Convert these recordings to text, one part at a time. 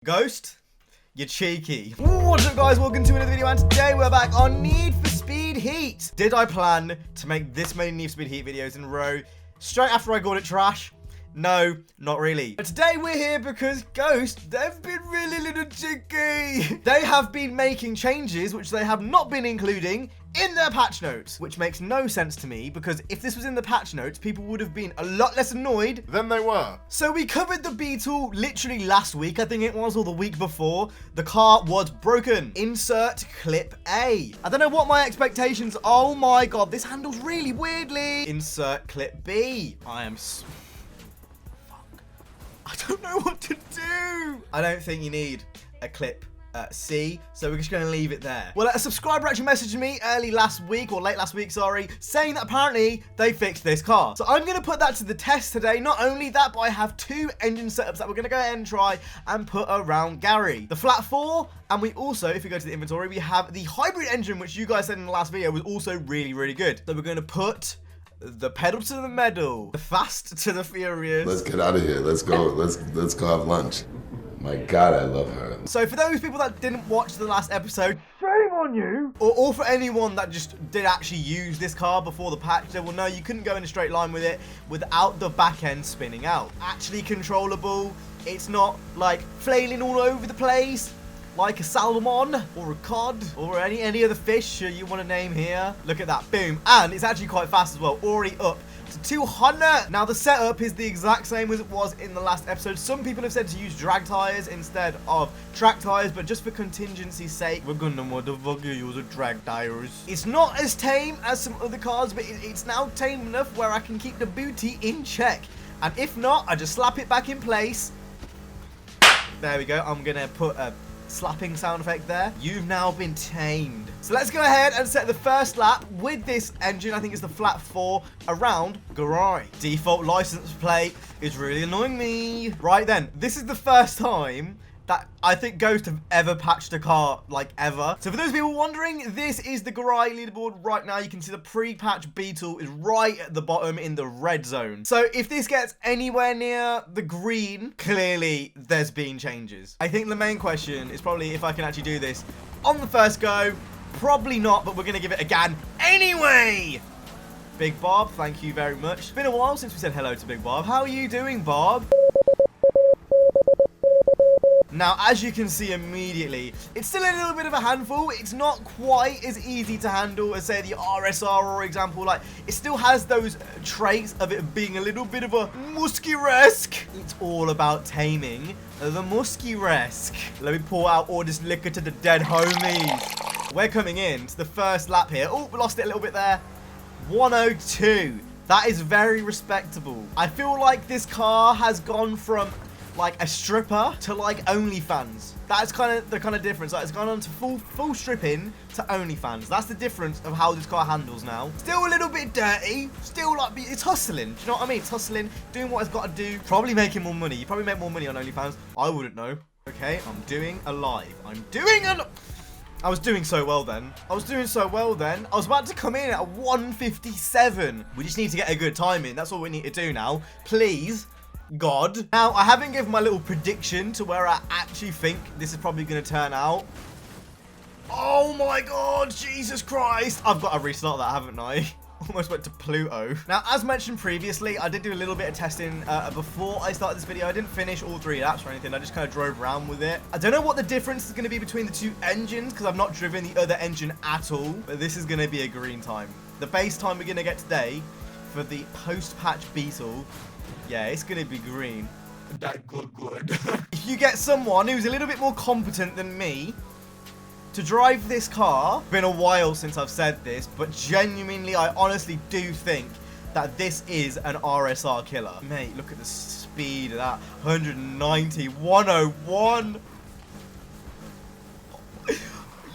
Ghost, you're cheeky. What's up, guys? Welcome to another video, and today we're back on Need for Speed Heat. Did I plan to make this many Need for Speed Heat videos in a row straight after I called it trash? No, not really. But today we're here because Ghost, they've been really little cheeky. They have been making changes which they have not been including in their patch notes, which makes no sense to me because if this was in the patch notes, people would have been a lot less annoyed than they were. So we covered the Beetle literally last week, I think it was, or the week before. The car was broken. Insert clip A. I don't know what my expectations. Oh my god, this handles really weirdly. Insert clip B. I don't know what to do. I don't think you need a clip C, so we're just going to leave it there. Well, a subscriber actually messaged me late last week, saying that apparently they fixed this car. So I'm going to put that to the test today. Not only that, but I have two engine setups that we're going to go ahead and try and put around Gary. The flat 4, and we also, if we go to the inventory, we have the hybrid engine, which you guys said in the last video was also really, really good. So we're going to put the pedal to the metal, the fast to the furious. Let's get out of here. Let's go. Let's go have lunch. My God, I love her. So for those people that didn't watch the last episode, shame on you. Or for anyone that just did actually use this car before the patch, they will know you couldn't go in a straight line with it without the back end spinning out. Actually controllable. It's not like flailing all over the place like a salmon or a cod or any other fish you want to name here. Look at that, boom. And it's actually quite fast as well, already up to 200. Now the setup is the exact same as it was in the last episode. Some people have said to use drag tires instead of track tires, but just for contingency's sake, we're gonna motherfucker use a drag tires. It's not as tame as some other cars, but it's now tame enough where I can keep the booty in check. And if not, I just slap it back in place. There we go. I'm gonna put a slapping sound effect there. You've now been tamed. So let's go ahead and set the first lap with this engine. I think it's the flat 4 around Garai. Default license plate is really annoying me. Right then, this is the first time that I think Ghost have ever patched a car, like ever. So for those people wondering, this is the Garai leaderboard right now. You can see the pre-patch Beetle is right at the bottom in the red zone. So if this gets anywhere near the green, clearly there's been changes. I think the main question is probably if I can actually do this on the first go. Probably not, but we're going to give it a gan anyway. Big Bob, thank you very much. It's been a while since we said hello to Big Bob. How are you doing, Bob? Now, as you can see immediately, it's still a little bit of a handful. It's not quite as easy to handle as, say, the RSR, for example. Like, it still has those traits of it being a little bit of a musky-resque. It's all about taming the musky-resque. Let me pour out all this liquor to the dead homies. We're coming in to the first lap here. Oh, we lost it a little bit there. 102. That is very respectable. I feel like this car has gone from like a stripper to like OnlyFans. That's the kind of difference. Like, it's gone on to full stripping to OnlyFans. That's the difference of how this car handles now. Still a little bit dirty. Still like it's hustling. Do you know what I mean? It's hustling, doing what it's got to do. Probably making more money. You probably make more money on OnlyFans. I wouldn't know. Okay, I'm doing a live. I was doing so well then. I was about to come in at 157. We just need to get a good time in. That's all we need to do now. Please, God. Now, I haven't given my little prediction to where I actually think this is probably going to turn out. Oh my God, Jesus Christ. I've got to restart that, haven't I? Almost went to Pluto. Now, as mentioned previously, I did do a little bit of testing before I started this video. I didn't finish all 3 laps or anything. I just kind of drove around with it. I don't know what the difference is going to be between the two engines because I've not driven the other engine at all. But this is going to be a green time. The base time we're going to get today for the post-patch Beetle, yeah, it's going to be green. That good. If you get someone who's a little bit more competent than me to drive this car, been a while since I've said this, but genuinely, I honestly do think that this is an RSR killer. Mate, look at the speed of that. 190, 101.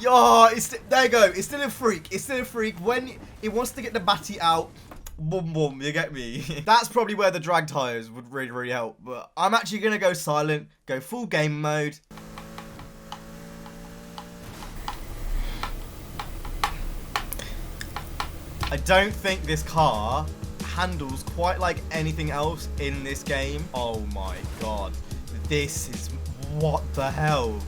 Yeah, there you go. It's still a freak. It's still a freak. When it wants to get the batty out, boom, boom, you get me? That's probably where the drag tires would really, really help. But I'm actually going to go silent, go full game mode. I don't think this car handles quite like anything else in this game. Oh my God. This is What the hell?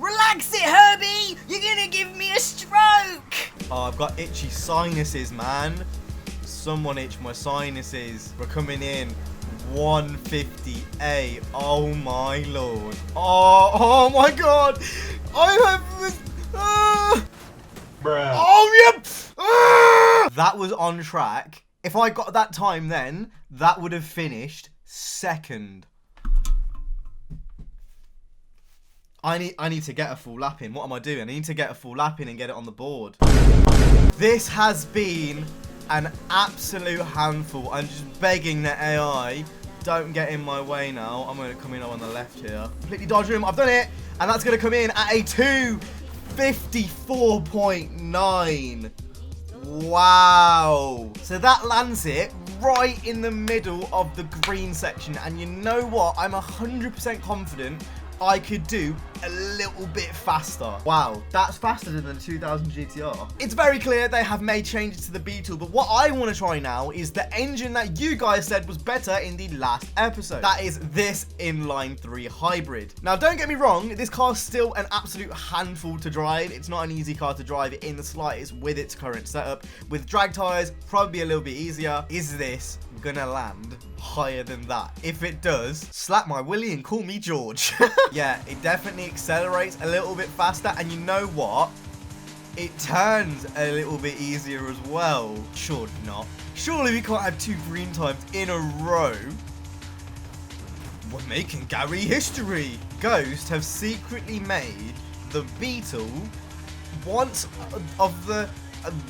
Relax it, Herbie! You're gonna give me a stroke! Oh, I've got itchy sinuses, man. Someone itch my sinuses. We're coming in 158. Oh my lord. Oh my god. I have this. Bruh. Oh yep. That was on track. If I got that time then, that would have finished second. I need to get a full lap in. What am I doing? I need to get a full lap in and get it on the board. This has been an absolute handful. I'm just begging the AI, don't get in my way now. I'm going to come in on the left here. Completely dodge him. I've done it. And that's going to come in at a 254.9. Wow. So that lands it right in the middle of the green section. And you know what? I'm 100% confident I could do a little bit faster. Wow, that's faster than the 2000 GTR. It's very clear they have made changes to the Beetle, but what I want to try now is the engine that you guys said was better in the last episode. That is this inline 3 hybrid. Now, don't get me wrong, this car's still an absolute handful to drive. It's not an easy car to drive in the slightest with its current setup. With drag tires, probably a little bit easier. Is this gonna land higher than that? If it does, slap my willy and call me George. Yeah, it definitely accelerates a little bit faster, and you know what? It turns a little bit easier as well. Surely not. Surely we can't have 2 green times in a row. We're making Gary history. Ghost have secretly made the Beetle once of the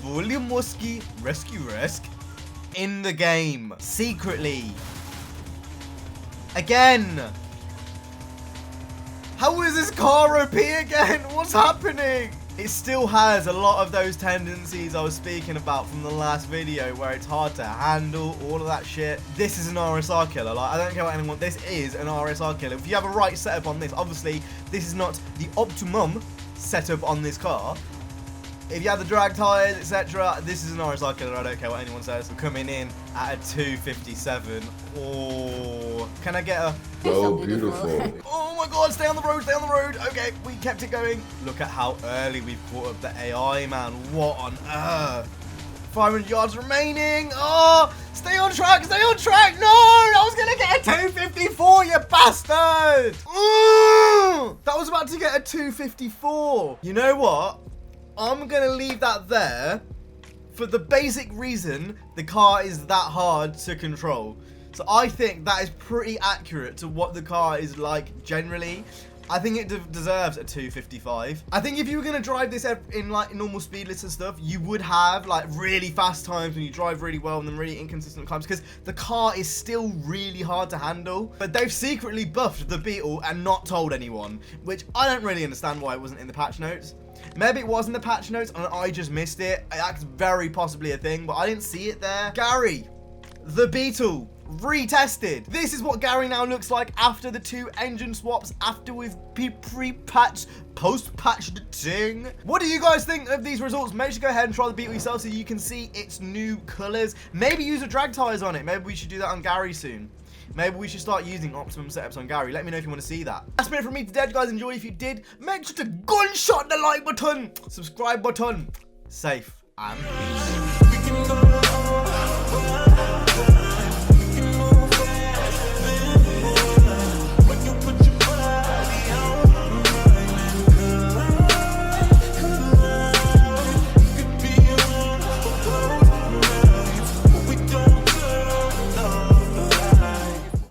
William Muskie Rescue in the game. Secretly. Again. How is this car OP again? What's happening? It still has a lot of those tendencies I was speaking about from the last video, where it's hard to handle, all of that shit. This is an RSR killer. Like, I don't care what anyone, this is an RSR killer. If you have a right setup on this, obviously this is not the optimum setup on this car. If you have the drag tires, etc., this is an RSR killer. I don't care what anyone says. We're coming in at a 257. Oh, can I get a... So beautiful. Oh my god, stay on the road, stay on the road. Okay, we kept it going. Look at how early we've caught up the AI, man. What on earth? 500 yards remaining. Oh, stay on track, stay on track. No, I was going to get a 254, you bastard. That was about to get a 254. You know what? I'm going to leave that there for the basic reason the car is that hard to control. So I think that is pretty accurate to what the car is like generally. I think it deserves a 255. I think if you were going to drive this in like normal speedless and stuff, you would have like really fast times when you drive really well and then really inconsistent times, because the car is still really hard to handle. But they've secretly buffed the Beetle and not told anyone, which I don't really understand why it wasn't in the patch notes. Maybe it was in the patch notes and I just missed it. That's very possibly a thing, but I didn't see it there. Gary, the Beetle, retested. This is what Gary now looks like after the 2 engine swaps, after we've pre-patched, post-patched the ting. What do you guys think of these results? Make sure to go ahead and try the Beetle yourself so you can see its new colors. Maybe use the drag tires on it. Maybe we should do that on Gary soon. Maybe we should start using optimum setups on Gary. Let me know if you want to see that. That's been it from me today, guys. Enjoy. If you did, make sure to gunshot the like button, subscribe button. Safe and peace.